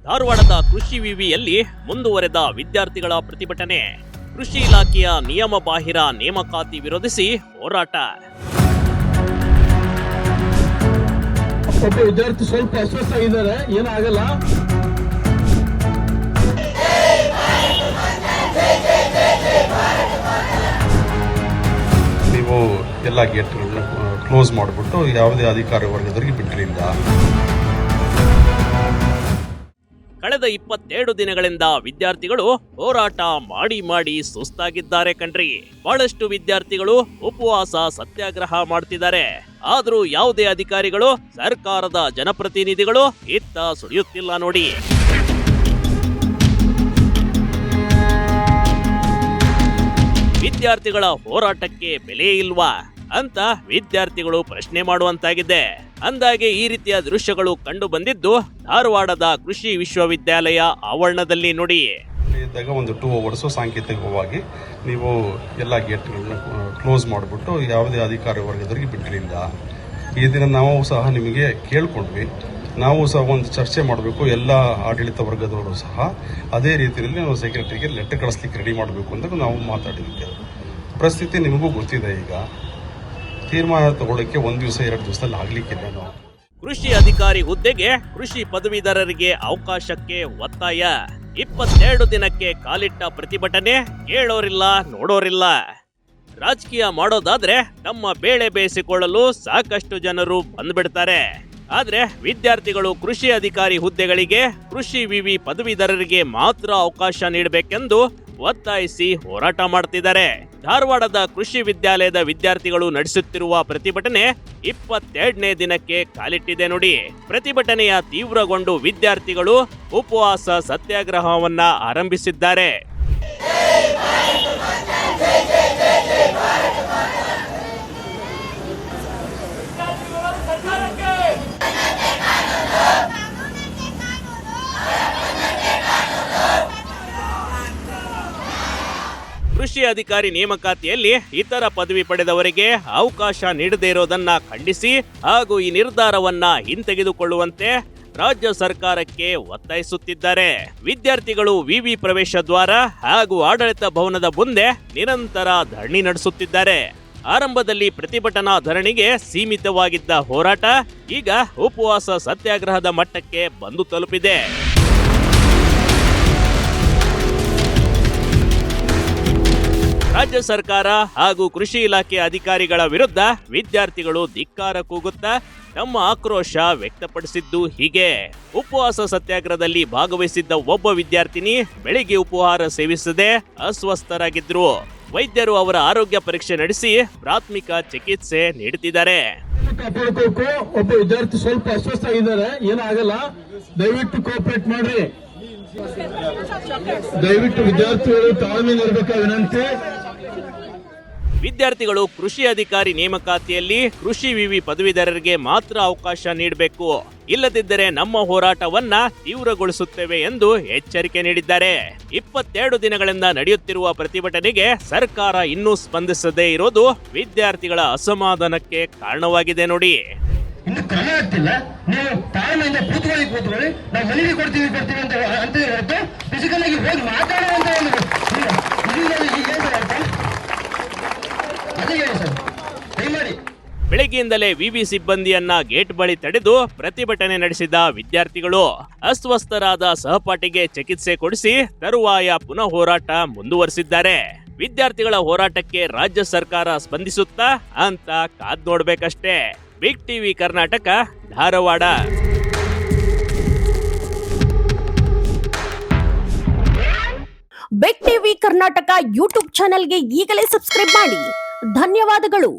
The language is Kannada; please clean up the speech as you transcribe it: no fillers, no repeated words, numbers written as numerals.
ಧಾರವಾಡದ ಕೃಷಿ ವಿವಿಯಲ್ಲಿ ಮುಂದುವರೆದ ವಿದ್ಯಾರ್ಥಿಗಳ ಪ್ರತಿಭಟನೆ. ಕೃಷಿ ಇಲಾಖೆಯ ನಿಯಮ ಬಾಹಿರ ನೇಮಕಾತಿ ವಿರೋಧಿಸಿ ಹೋರಾಟ. ಒಬ್ಬ ವಿದ್ಯಾರ್ಥಿ ಸ್ವಲ್ಪ ಅಸ್ವಸ್ಥ ಆಗಿದ್ದಾರೆ, ಏನಾಗಲ್ಲ. ನೀವು ಎಲ್ಲ ಗೇಟ್ಗಳನ್ನ ಕ್ಲೋಸ್ ಮಾಡಿಬಿಟ್ಟು ಯಾವುದೇ ಅಧಿಕಾರಿ ವರ್ಗದವರಿಗೆ ಬಿಟ್ಟಿರಲಿಲ್ಲ. ಕಳೆದ 22 ದಿನಗಳಿಂದ ವಿದ್ಯಾರ್ಥಿಗಳು ಹೋರಾಟ ಮಾಡಿ ಸುಸ್ತಾಗಿದ್ದಾರೆ ಕಣ್ರಿ. ಬಹಳಷ್ಟು ವಿದ್ಯಾರ್ಥಿಗಳು ಉಪವಾಸ ಸತ್ಯಾಗ್ರಹ ಮಾಡ್ತಿದ್ದಾರೆ. ಆದ್ರೂ ಯಾವುದೇ ಅಧಿಕಾರಿಗಳು, ಸರ್ಕಾರದ ಜನಪ್ರತಿನಿಧಿಗಳು ಇತ್ತ ಸುಳಿಯುತ್ತಿಲ್ಲ ನೋಡಿ. ವಿದ್ಯಾರ್ಥಿಗಳ ಹೋರಾಟಕ್ಕೆ ಬೆಲೆ ಇಲ್ವಾ ಅಂತ ವಿದ್ಯಾರ್ಥಿಗಳು ಪ್ರಶ್ನೆ ಮಾಡುವಂತಾಗಿದೆ. ಅಂದಾಗೆ ಈ ರೀತಿಯ ದೃಶ್ಯಗಳು ಕಂಡು ಬಂದಿದ್ದು ಧಾರವಾಡದ ಕೃಷಿ ವಿಶ್ವವಿದ್ಯಾಲಯ ಆವರಣದಲ್ಲಿ ನೋಡಿ. ಇದ್ದಾಗ ಒಂದು 2 hours ಸಾಂಕೇತಿಕವಾಗಿ ನೀವು ಎಲ್ಲ ಗೇಟ್ಗಳನ್ನ ಕ್ಲೋಸ್ ಮಾಡಿಬಿಟ್ಟು ಯಾವುದೇ ಅಧಿಕಾರಿ ವರ್ಗದವರಿಗೆ ಬಿಟ್ಟಿರಲಿಲ್ಲ. ಈ ದಿನ ನಾವು ಸಹ ನಿಮಗೆ ಕೇಳ್ಕೊಂಡ್ವಿ. ನಾವು ಸಹ ಒಂದು ಚರ್ಚೆ ಮಾಡಬೇಕು, ಎಲ್ಲ ಆಡಳಿತ ವರ್ಗದವರು ಸಹ ಅದೇ ರೀತಿಯಲ್ಲಿ ನಾವು ಸೆಕ್ರೆಟರಿಗೆ ಲೆಟರ್ ಕಳಿಸ್ಲಿಕ್ಕೆ ರೆಡಿ ಮಾಡಬೇಕು ಅಂತ ನಾವು ಮಾತಾಡಿದ್ವಿ. ಪರಿಸ್ಥಿತಿ ನಿಮಗೂ ಗೊತ್ತಿದೆ. ಈಗ ತೀರ್ಮಾನ ತಗೊಳ್ಳಕ್ಕೆ 1 ದಿವಸ 2 ದಿವಸದಲ್ಲಿ ಆಗ್ಲಿಕ್ಕಿಲ್ಲ. ನಾವು ಕೃಷಿ ಅಧಿಕಾರಿ ಹುದ್ದೆಗೆ ಕೃಷಿ ಪದವೀಧರರಿಗೆ ಅವಕಾಶಕ್ಕೆ ಒತ್ತಾಯ. 22 ದಿನಕ್ಕೆ ಕಾಲಿಟ್ಟ ಪ್ರತಿಭಟನೆ. ಕೇಳೋರಿಲ್ಲ, ನೋಡೋರಿಲ್ಲ. ರಾಜಕೀಯ ಮಾಡೋದಾದ್ರೆ ತಮ್ಮ ಬೇಳೆ ಬೇಯಿಸಿಕೊಳ್ಳಲು ಸಾಕಷ್ಟು ಜನರು ಬಂದ್ಬಿಡ್ತಾರೆ. ಆದ್ರೆ ವಿದ್ಯಾರ್ಥಿಗಳು ಕೃಷಿ ಅಧಿಕಾರಿ ಹುದ್ದೆಗಳಿಗೆ ಕೃಷಿ ವಿವಿ ಪದವೀಧರರಿಗೆ ಮಾತ್ರ ಅವಕಾಶ ನೀಡಬೇಕೆಂದು ಒತ್ತಾಯಿಸಿ ಹೋರಾಟ ಮಾಡ್ತಿದ್ದಾರೆ. ಧಾರವಾಡದ ಕೃಷಿ ವಿದ್ಯಾಲಯದ ವಿದ್ಯಾರ್ಥಿಗಳು ನಡೆಸುತ್ತಿರುವ ಪ್ರತಿಭಟನೆ 22ನೇ ದಿನಕ್ಕೆ ಕಾಲಿಟ್ಟಿದೆ ನೋಡಿ. ಪ್ರತಿಭಟನೆಯ ತೀವ್ರಗೊಂಡು ವಿದ್ಯಾರ್ಥಿಗಳು ಉಪವಾಸ ಸತ್ಯಾಗ್ರಹವನ್ನ ಆರಂಭಿಸಿದ್ದಾರೆ. ಕೃಷಿ ಅಧಿಕಾರಿ ನೇಮಕಾತಿಯಲ್ಲಿ ಇತರ ಪದವಿ ಪಡೆದವರಿಗೆ ಅವಕಾಶ ನೀಡದೇ ಇರೋದನ್ನ ಖಂಡಿಸಿ ಹಾಗೂ ಈ ನಿರ್ಧಾರವನ್ನ ಹಿಂತೆಗೆದುಕೊಳ್ಳುವಂತೆ ರಾಜ್ಯ ಸರ್ಕಾರಕ್ಕೆ ಒತ್ತಾಯಿಸುತ್ತಿದ್ದಾರೆ. ವಿದ್ಯಾರ್ಥಿಗಳು ವಿವಿ ಪ್ರವೇಶ ದ್ವಾರ ಹಾಗೂ ಆಡಳಿತ ಭವನದ ಮುಂದೆ ನಿರಂತರ ಧರಣಿ ನಡೆಸುತ್ತಿದ್ದಾರೆ. ಆರಂಭದಲ್ಲಿ ಪ್ರತಿಭಟನಾ ಧರಣಿಗೆ ಸೀಮಿತವಾಗಿದ್ದ ಹೋರಾಟ ಈಗ ಉಪವಾಸ ಸತ್ಯಾಗ್ರಹದ ಮಟ್ಟಕ್ಕೆ ಬಂದು ತಲುಪಿದೆ. ರಾಜ್ಯ ಸರ್ಕಾರ ಹಾಗೂ ಕೃಷಿ ಇಲಾಖೆ ಅಧಿಕಾರಿಗಳ ವಿರುದ್ಧ ವಿದ್ಯಾರ್ಥಿಗಳು ಧಿಕ್ಕಾರ ಕೂಗುತ್ತಾ ತಮ್ಮ ಆಕ್ರೋಶ ವ್ಯಕ್ತಪಡಿಸಿದ್ದು ಹೀಗೆ. ಉಪವಾಸ ಸತ್ಯಾಗ್ರಹದಲ್ಲಿ ಭಾಗವಹಿಸಿದ್ದ ಒಬ್ಬ ವಿದ್ಯಾರ್ಥಿನಿ ಬೆಳಿಗ್ಗೆ ಉಪಹಾರ ಸೇವಿಸದೆ ಅಸ್ವಸ್ಥರಾಗಿದ್ರು. ವೈದ್ಯರು ಅವರ ಆರೋಗ್ಯ ಪರೀಕ್ಷೆ ನಡೆಸಿ ಪ್ರಾಥಮಿಕ ಚಿಕಿತ್ಸೆ ನೀಡುತ್ತಿದ್ದಾರೆ. ಒಬ್ಬ ವಿದ್ಯಾರ್ಥಿ ಸ್ವಲ್ಪ ಅಸ್ವಸ್ಥ ಆಗಿದ್ದಾರೆ, ಏನಾಗಲ್ಲ. ದಯವಿಟ್ಟು ಕೋಆಪರೇಟ್ ಮಾಡ್ರಿ. ದಯವಿಟ್ಟು ವಿದ್ಯಾರ್ಥಿಗಳು ತಾಳ್ಮೆ ಇರಬೇಕಾದ ವಿನಂತಿ. ವಿದ್ಯಾರ್ಥಿಗಳು ಕೃಷಿ ಅಧಿಕಾರಿ ನೇಮಕಾತಿಯಲ್ಲಿ ಕೃಷಿ ವಿವಿ ಪದವೀಧರರಿಗೆ ಮಾತ್ರ ಅವಕಾಶ ನೀಡಬೇಕು, ಇಲ್ಲದಿದ್ದರೆ ನಮ್ಮ ಹೋರಾಟವನ್ನ ತೀವ್ರಗೊಳಿಸುತ್ತೇವೆ ಎಂದು ಎಚ್ಚರಿಕೆ ನೀಡಿದ್ದಾರೆ. 22 ದಿನಗಳಿಂದ ನಡೆಯುತ್ತಿರುವ ಪ್ರತಿಭಟನೆಗೆ ಸರ್ಕಾರ ಇನ್ನೂ ಸ್ಪಂದಿಸದೇ ಇರೋದು ವಿದ್ಯಾರ್ಥಿಗಳ ಅಸಮಾಧಾನಕ್ಕೆ ಕಾರಣವಾಗಿದೆ ನೋಡಿ. ಇನ್ನು ಕ್ರಮ ಆಗ್ತಿಲ್ಲ. ನೀವು ತಾಳ್ಮೆಯಿಂದ ಕೂತ್ಕೊಳ್ಳಿ, ನಾವು ಮನೆಗೆ ಕೊಡ್ತೀವಿ ಅಂತ ಹೊರತು ಫಿಸಿಕಲ್ ಆಗಿ ಹೋಗಿ ಮಾತಾಡುವಂತ ಬೆಳಗ್ಗೆಯಿಂದಲೇ ವಿವಿ ಸಿಬ್ಬಂದಿಯನ್ನ ಗೇಟ್ ಬಳಿ ತಡೆದು ಪ್ರತಿಭಟನೆ ನಡೆಸಿದ ವಿದ್ಯಾರ್ಥಿಗಳು ಅಸ್ವಸ್ಥರಾದ ಸಹಪಾಠಿಗೆ ಚಿಕಿತ್ಸೆ ಕೊಡಿಸಿ ತರುವಾಯ ಪುನಃ ಹೋರಾಟ ಮುಂದುವರೆಸಿದ್ದಾರೆ. ವಿದ್ಯಾರ್ಥಿಗಳ ಹೋರಾಟಕ್ಕೆ ರಾಜ್ಯ ಸರ್ಕಾರ ಸ್ಪಂದಿಸುತ್ತಾ ಅಂತ ಕಾದ್ ನೋಡ್ಬೇಕಷ್ಟೇ. Big TV Karnataka, Dharwad. Big TV Karnataka YouTube ಚಾನೆಲ್ಗೆ ಈಗಲೇ ಸಬ್ಸ್ಕ್ರೈಬ್ ಮಾಡಿ. ಧನ್ಯವಾದಗಳು.